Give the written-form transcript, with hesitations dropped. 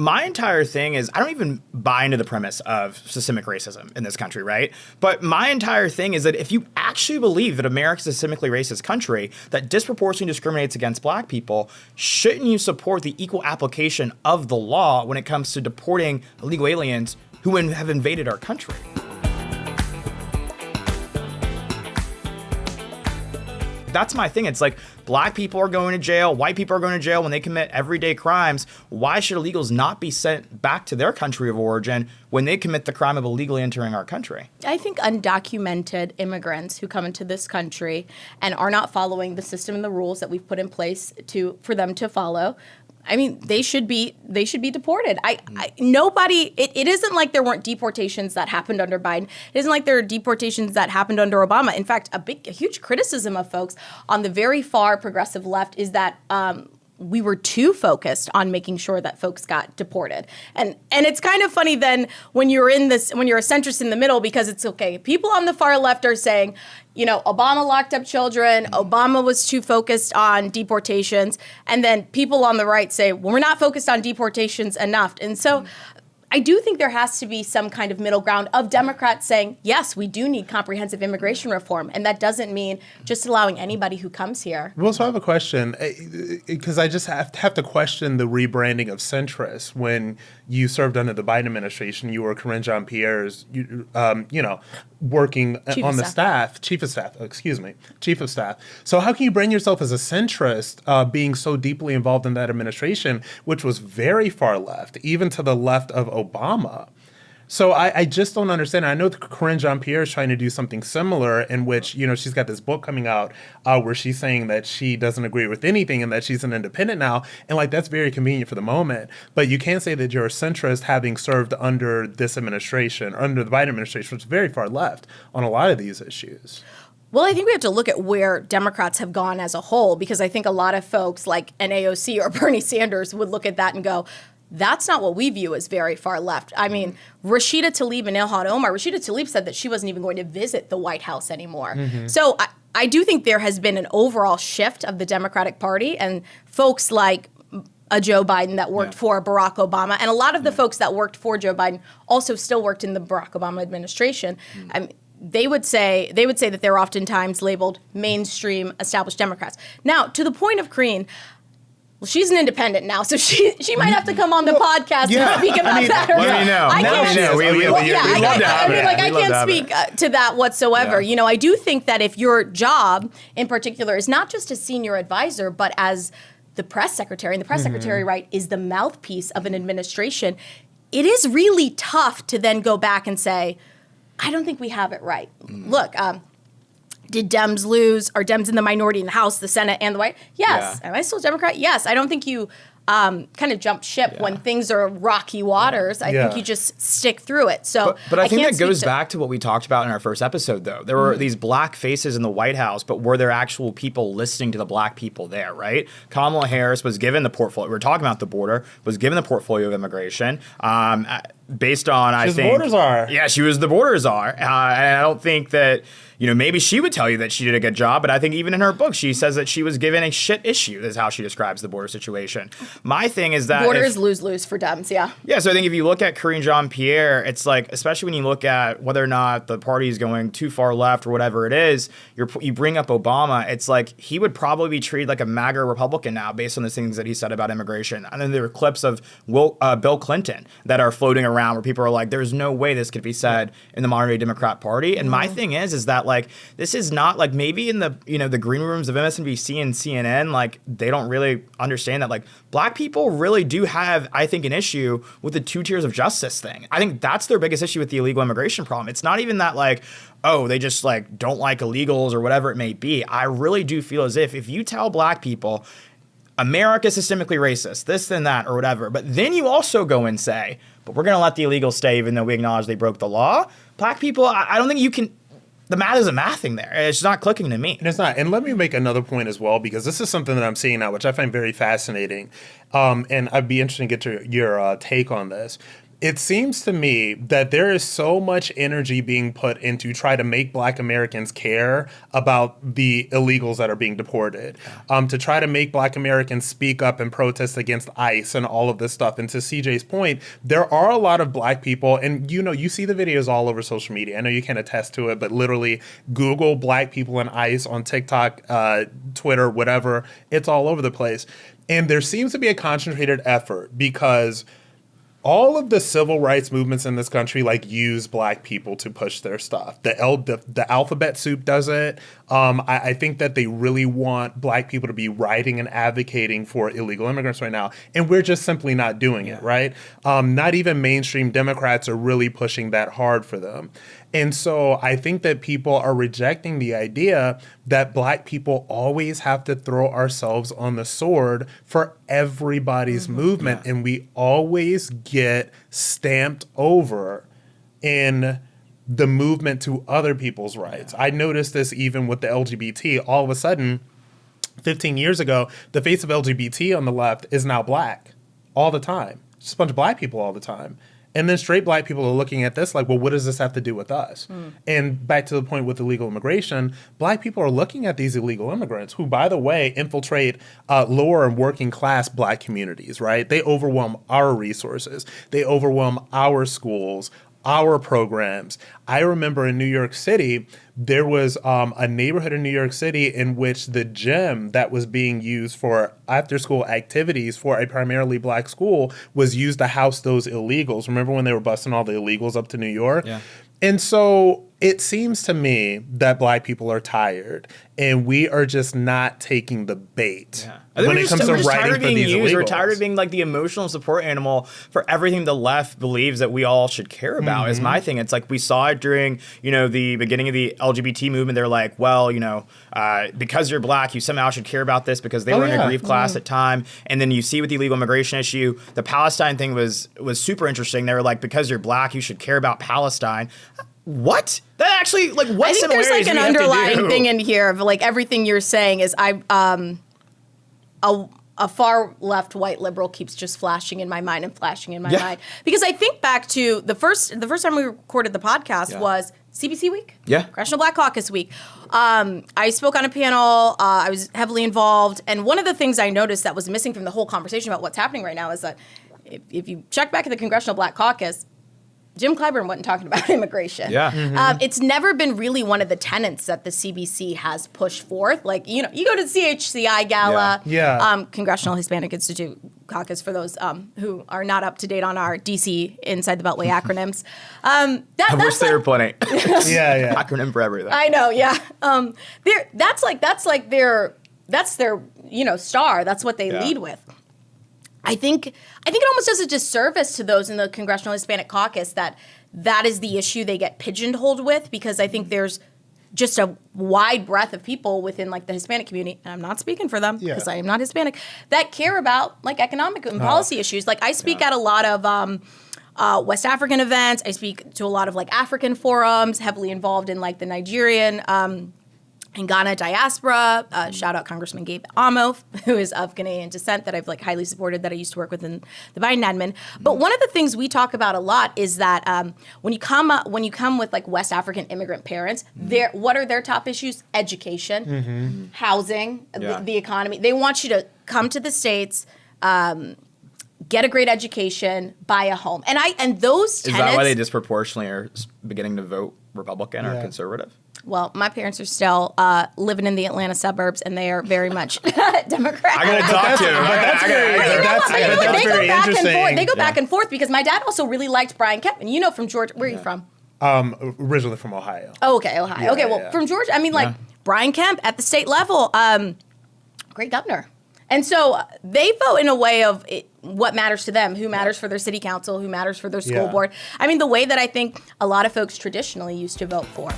my entire thing is I don't even buy into the premise of systemic racism in this country, right? But my entire thing is that if you actually believe that America is a systemically racist country that disproportionately discriminates against black people, shouldn't you support the equal application of the law when it comes to deporting illegal aliens who have invaded our country? That's my thing. It's like black people are going to jail, white people are going to jail when they commit everyday crimes. Why should illegals not be sent back to their country of origin when they commit the crime of illegally entering our country? I think undocumented immigrants who come into this country and are not following the system and the rules that we've put in place for them to follow, I mean, they should be deported. Nobody. It isn't like there weren't deportations that happened under Biden. It isn't like there are deportations that happened under Obama. In fact, a huge criticism of folks on the very far progressive left is that we were too focused on making sure that folks got deported. And it's kind of funny then when you're a centrist in the middle, because it's okay. People on the far left are saying, Obama locked up children. Obama was too focused on deportations. And then people on the right say, well, we're not focused on deportations enough. And so I do think there has to be some kind of middle ground of Democrats saying, yes, we do need comprehensive immigration reform. And that doesn't mean just allowing anybody who comes here. Well, so I have a question, because I just have to question the rebranding of centrist. When you served under the Biden administration, you were Corinne Jean-Pierre's, working on the staff, chief of staff. So how can you brand yourself as a centrist, being so deeply involved in that administration, which was very far left, even to the left of Obama? So I just don't understand. I know Corinne Jean-Pierre is trying to do something similar, in which, she's got this book coming out where she's saying that she doesn't agree with anything and that she's an independent now. And that's very convenient for the moment. But you can't say that you're a centrist having served under this administration, under the Biden administration, which is very far left on a lot of these issues. Well, I think we have to look at where Democrats have gone as a whole, because I think a lot of folks like an AOC or Bernie Sanders would look at that and go, that's not what we view as very far left. I mean, Rashida Tlaib and Ilhan Omar, Rashida Tlaib said that she wasn't even going to visit the White House anymore. So I do think there has been an overall shift of the Democratic Party, and folks like a Joe Biden that worked for Barack Obama, and a lot of the folks that worked for Joe Biden also still worked in the Barack Obama administration. They would say that they're oftentimes labeled mainstream established Democrats. Now, to the point of Corinne, well, she's an independent now, so she might have to come on the podcast and speak about that. Let me know. I can't speak to that whatsoever. Yeah. I do think that if your job in particular is not just a senior advisor, but as the press secretary, and the press secretary, right, is the mouthpiece of an administration, it is really tough to then go back and say, I don't think we have it right. Look, did Dems lose? Are Dems in the minority in the House, the Senate, and the White? Yes. Yeah. Am I still a Democrat? Yes. I don't think you kind of jump ship when things are rocky waters. I think you just stick through it. So, but I think that goes back to what we talked about in our first episode, though. There were these black faces in the White House, but were there actual people listening to the black people there, right? Kamala Harris was given the portfolio. We were talking about the border, was given the portfolio of immigration. Based on, I think... She was the border czar. Yeah, she was the border czar. And I don't think that, maybe she would tell you that she did a good job, but I think even in her book, she says that she was given a shit issue, is how she describes the border situation. My thing is that... Borders lose-lose for Dems, yeah. Yeah, so I think if you look at Corinne Jean-Pierre, it's like, especially when you look at whether or not the party is going too far left or whatever it is, you bring up Obama, it's like he would probably be treated like a MAGA Republican now based on the things that he said about immigration. And then there are clips of Bill Clinton that are floating around where people are like, there's no way this could be said in the modern day Democrat Party. And my thing is that this is not maybe in the, the green rooms of MSNBC and CNN, they don't really understand that black people really do have, I think, an issue with the 2 tiers of justice thing. I think that's their biggest issue with the illegal immigration problem. It's not even that they just don't like illegals or whatever it may be. I really do feel as if you tell black people America is systemically racist, this and that or whatever, but then you also go and say, but we're going to let the illegals stay even though we acknowledge they broke the law. Black people, I don't think you can... The math isn't mathing there. It's not clicking to me. And it's not. And let me make another point as well, because this is something that I'm seeing now, which I find very fascinating. And I'd be interested to get your take on this. It seems to me that there is so much energy being put into try to make Black Americans care about the illegals that are being deported, to try to make Black Americans speak up and protest against ICE and all of this stuff. And to CJ's point, there are a lot of Black people, and you see the videos all over social media. I know you can attest to it, but literally Google Black people and ICE on TikTok, Twitter, whatever. It's all over the place. And there seems to be a concentrated effort because all of the civil rights movements in this country use Black people to push their stuff. The alphabet soup does it. I think that they really want Black people to be writing and advocating for illegal immigrants right now, and we're just simply not doing it, right? Not even mainstream Democrats are really pushing that hard for them. And so I think that people are rejecting the idea that Black people always have to throw ourselves on the sword for everybody's movement. And we always get stamped over in the movement to other people's rights. I noticed this even with the LGBT. All of a sudden, 15 years ago, the face of LGBT on the left is now Black all the time. Just a bunch of Black people all the time. And then straight Black people are looking at this like, well, what does this have to do with us? And back to the point with illegal immigration, Black people are looking at these illegal immigrants who, by the way, infiltrate lower and working class Black communities, right? They overwhelm our resources. They overwhelm our schools, our programs. I remember in New York City, there was a neighborhood in New York City in which the gym that was being used for after-school activities for a primarily Black school was used to house those illegals. Remember when they were busting all the illegals up to New York? Yeah. And so it seems to me that Black people are tired, and we are just not taking the bait when it comes to writing for these illegals. We're tired of being like the emotional support animal for everything the left believes that we all should care about. Is my thing. It's like we saw it during the beginning of the LGBT movement. They're like, well, because you're Black, you somehow should care about this because they were in a grief class at time. And then you see with the illegal immigration issue, the Palestine thing was super interesting. They were like, because you're Black, you should care about Palestine. What? That actually, what I think there's an underlying thing in here of everything you're saying is a far left white liberal keeps just flashing in my mind and flashing in my mind. Because I think back to the first time we recorded the podcast was CBC week. Congressional Black Caucus week. I spoke on a panel. I was heavily involved. And one of the things I noticed that was missing from the whole conversation about what's happening right now is that if you check back at the Congressional Black Caucus, Jim Clyburn wasn't talking about immigration. It's never been really one of the tenets that the CBC has pushed forth. You go to the CHCI Gala, Congressional Hispanic Institute Caucus, for those who are not up to date on our DC Inside the Beltway acronyms. I wish there were plenty. Acronym for everything. I know, that's their star. That's what they lead with. I think it almost does a disservice to those in the Congressional Hispanic Caucus that is the issue they get pigeonholed with, because I think there's just a wide breadth of people within the Hispanic community, and I'm not speaking for them because I am not Hispanic, that care about economic and policy issues. I speak at a lot of West African events. I speak to a lot of African forums, heavily involved in the Nigerian and Ghana diaspora. Shout out Congressman Gabe Amo, who is of Ghanaian descent, that I've highly supported, that I used to work with in the Biden admin. But one of the things we talk about a lot is that when you come with West African immigrant parents, what are their top issues? Education, housing, the economy. They want you to come to the States, get a great education, buy a home, and those tenets. Is that why they disproportionately are beginning to vote Republican or conservative? Well, my parents are still living in the Atlanta suburbs, and they are very much Democrat. I gotta talk to them. That's very interesting. They go back and forth because my dad also really liked Brian Kemp, and from Georgia. Where are you from? Originally from Ohio. Oh, okay, Ohio. From Georgia. Brian Kemp at the state level, great governor. And so they vote in a way of what matters to them, who matters for their city council, who matters for their school board. The way that I think a lot of folks traditionally used to vote for.